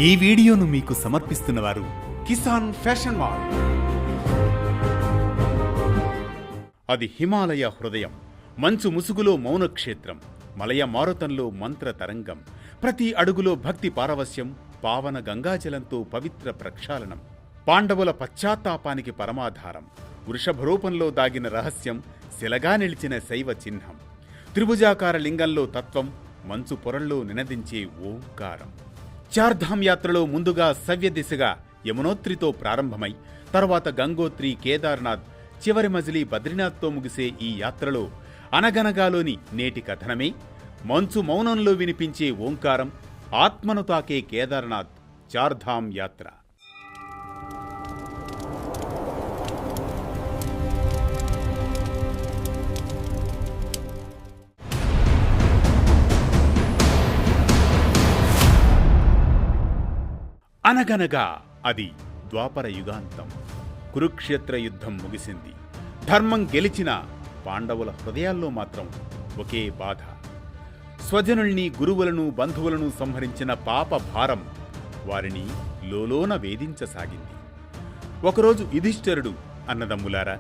ఈ వీడియోను మీకు సమర్పిస్తున్నవారు కిసాన్ ఫ్యాషన్ మాల్. అది హిమాలయ హృదయం, మంచు ముసుగులో మౌనక్షేత్రం, మలయ మారుతంలో మంత్ర తరంగం, ప్రతి అడుగులో భక్తి పారవస్యం, పావన గంగాజలంతో పవిత్ర ప్రక్షాళనం, పాండవుల పశ్చాత్తాపానికి పరమాధారం, వృషభరూపంలో దాగిన రహస్యం, శిలగా నిలిచిన శైవ చిహ్నం, త్రిభుజాకార లింగంలో తత్వం, మంచు పొరల్లో నినదించే ఓంకారం. చార్ధామ్ యాత్రలో ముందుగా సవ్య దిశగా యమునోత్రితో ప్రారంభమై తరువాత గంగోత్రి, కేదార్నాథ్, చివరి మజిలీ బద్రీనాథ్తో ముగిసే ఈ యాత్రలో అనగనగాలోని నేటి కథనమే మంచు మౌనంలో వినిపించే ఓంకారం, ఆత్మను తాకే కేదార్నాథ్ చార్ధామ్ యాత్ర. అనగనగా అది ద్వాపర యుగాంతం. కురుక్షేత్ర యుద్ధం ముగిసింది. ధర్మం గెలిచిన పాండవుల హృదయాల్లో మాత్రం ఒకే బాధ. స్వజనుల్ని, గురువులను, బంధువులను సంహరించిన పాప భారం వారిని లోలోన వేధించసాగింది. ఒకరోజు యుధిష్ఠిరుడు, అన్నదమ్ములారా,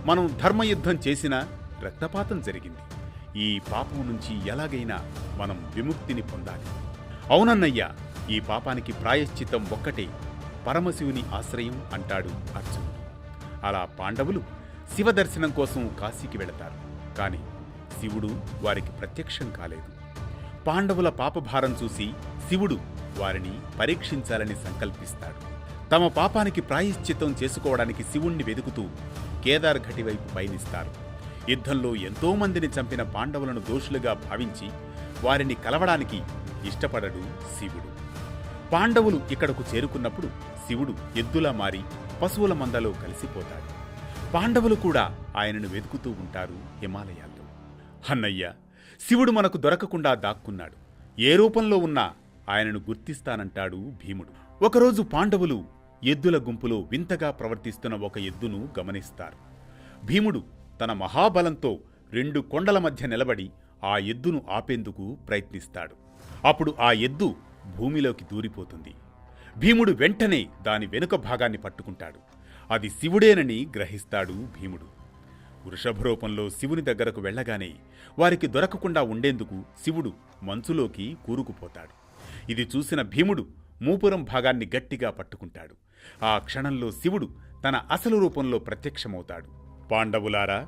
మనం ధర్మయుద్ధం చేసినా రక్తపాతం జరిగింది. ఈ పాపం నుంచి ఎలాగైనా మనం విముక్తిని పొందాలి. అవునన్నయ్య, ఈ పాపానికి ప్రాయశ్చిత్తం ఒక్కటే, పరమశివుని ఆశ్రయం అంటాడు అర్జునుడు. అలా పాండవులు శివదర్శనం కోసం కాశీకి వెళతారు. కాని శివుడు వారికి ప్రత్యక్షం కాలేదు. పాండవుల పాపభారం చూసి శివుడు వారిని పరీక్షించాలని సంకల్పిస్తాడు. తమ పాపానికి ప్రాయశ్చిత్తం చేసుకోవడానికి శివుణ్ణి వెతుకుతూ కేదార్ ఘటి వైపు పయనిస్తారు. యుద్ధంలో ఎంతో మందిని చంపిన పాండవులను దోషులుగా భావించి వారిని కలవడానికి ఇష్టపడడు శివుడు. పాండవులు ఇక్కడకు చేరుకున్నప్పుడు శివుడు ఎద్దులా మారి పశువుల మందలో కలిసిపోతాడు. పాండవులు కూడా ఆయనను వెతుకుతూ ఉంటారు హిమాలయాల్లో. అన్నయ్య, శివుడు మనకు దొరకకుండా దాక్కున్నాడు. ఏ రూపంలో ఉన్నా ఆయనను గుర్తిస్తానంటాడు భీముడు. ఒకరోజు పాండవులు ఎద్దుల గుంపులో వింతగా ప్రవర్తిస్తున్న ఒక ఎద్దును గమనిస్తారు. భీముడు తన మహాబలంతో 2 కొండల మధ్య నిలబడి ఆ ఎద్దును ఆపేందుకు ప్రయత్నిస్తాడు. అప్పుడు ఆ ఎద్దు భూమిలోకి దూరిపోతుంది. భీముడు వెంటనే దాని వెనుక భాగాన్ని పట్టుకుంటాడు. అది శివుడేనని గ్రహిస్తాడు భీముడు. వృషభరూపంలో శివుని దగ్గరకు వెళ్లగానే వారికి దొరకకుండా ఉండేందుకు శివుడు మంచులోకి కూరుకుపోతాడు. ఇది చూసిన భీముడు మూపురం భాగాన్ని గట్టిగా పట్టుకుంటాడు. ఆ క్షణంలో శివుడు తన అసలు రూపంలో ప్రత్యక్షమవుతాడు. పాండవులారా,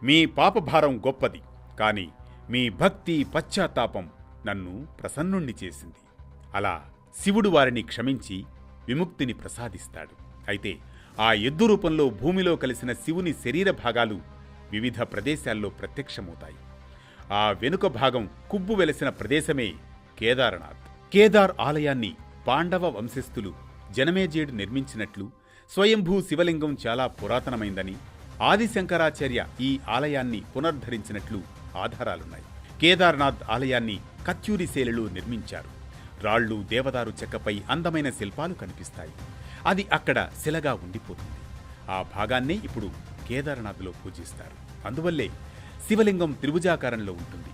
మీ పాపభారం గొప్పది, కాని మీ భక్తి, పశ్చాత్తాపం నన్ను ప్రసన్నుణ్ణి చేసింది. అలా శివుడు వారిని క్షమించి విముక్తిని ప్రసాదిస్తాడు. అయితే ఆ ఎద్దు రూపంలో భూమిలో కలిసిన శివుని శరీర భాగాలు వివిధ ప్రదేశాల్లో ప్రత్యక్షమవుతాయి. ఆ వెనుక భాగం కుబ్బు వెలసిన ప్రదేశమే కేదారనాథ్. కేదార్ ఆలయాన్ని పాండవ వంశస్థులు జనమేజయుడు నిర్మించినట్లు, స్వయంభూ శివలింగం చాలా పురాతనమైందని, ఆదిశంకరాచార్య ఈ ఆలయాన్ని పునరుద్ధరించినట్లు ఆధారాలున్నాయి. కేదార్నాథ్ ఆలయాన్ని కత్యూరి శైలిలో నిర్మించారు. రాళ్లు, దేవదారు చెక్కపై అందమైన శిల్పాలు కనిపిస్తాయి. అది అక్కడ శిలగా ఉండిపోతుంది. ఆ భాగాన్నే ఇప్పుడు కేదార్నాథ్లో పూజిస్తారు. అందువల్లే శివలింగం త్రిభుజాకారంలో ఉంటుంది.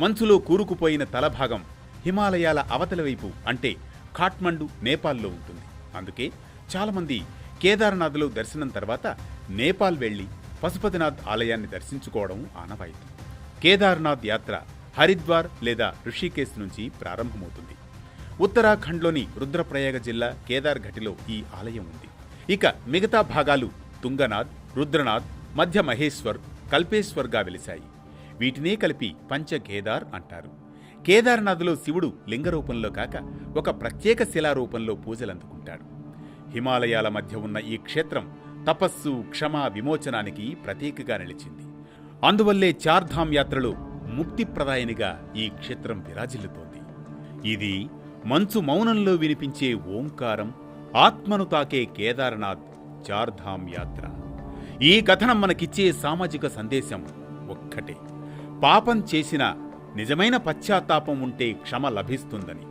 మంచులో కూరుకుపోయిన తలభాగం హిమాలయాల అవతల వైపు, అంటే ఖాట్మండు, నేపాల్లో ఉంటుంది. అందుకే చాలామంది కేదార్నాథ్లో దర్శనం తర్వాత నేపాల్ వెళ్లి పశుపతినాథ్ ఆలయాన్ని దర్శించుకోవడం ఆనవాయితీ. కేదార్నాథ్ యాత్ర హరిద్వార్ లేదా ఋషికేశ్ నుంచి ప్రారంభమవుతుంది. ఉత్తరాఖండ్లోని రుద్రప్రయాగ జిల్లా కేదార్ ఘటిలో ఈ ఆలయం ఉంది. ఇక మిగతా భాగాలు తుంగనాథ్, రుద్రనాథ్, మధ్య మహేశ్వర్, కల్పేశ్వర్గా వెలిశాయి. వీటినే కలిపి పంచకేదార్ అంటారు. కేదార్నాథ్లో శివుడు లింగరూపంలో కాక ఒక ప్రత్యేక శిలారూపంలో పూజలందుకుంటాడు. హిమాలయాల మధ్య ఉన్న ఈ క్షేత్రం తపస్సు, క్షమ, విమోచనానికి ప్రతీకగా నిలిచింది. అందువల్లే చార్ధామ్ యాత్రలో ముక్తిప్రదాయనిగా ఈ క్షేత్రం విరాజిల్లుతోంది. ఇది మంచు మౌనంలో వినిపించే ఓంకారం, ఆత్మను తాకే కేదార్నాథ్ చార్ధామ్ యాత్ర. ఈ కథనం మనకిచ్చే సామాజిక సందేశం ఒక్కటే: పాపం చేసిన నిజమైన పశ్చాత్తాపం ఉంటే క్షమ లభిస్తుందని,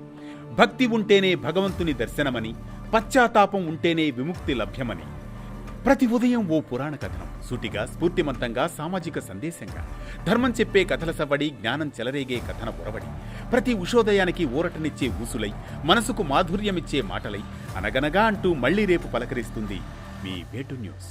భక్తి ఉంటేనే భగవంతుని దర్శనమని, పశ్చాత్తాపం ఉంటేనే విముక్తి లభ్యమని. ప్రతి ఉదయం ఓ పురాణ కథనం, సూటిగా స్ఫూర్తిమంతంగా సామాజిక సందేశంగా. ధర్మం చెప్పే కథల సవ్వడి, జ్ఞానం చెలరేగే కథన పొరవడి. ప్రతి ఉషోదయానికి ఊరటనిచ్చే ఊసులై, మనసుకు మాధుర్యమిచ్చే మాటలై, అనగనగా అంటూ మళ్లీ రేపు పలకరిస్తుంది మీ వేటు న్యూస్.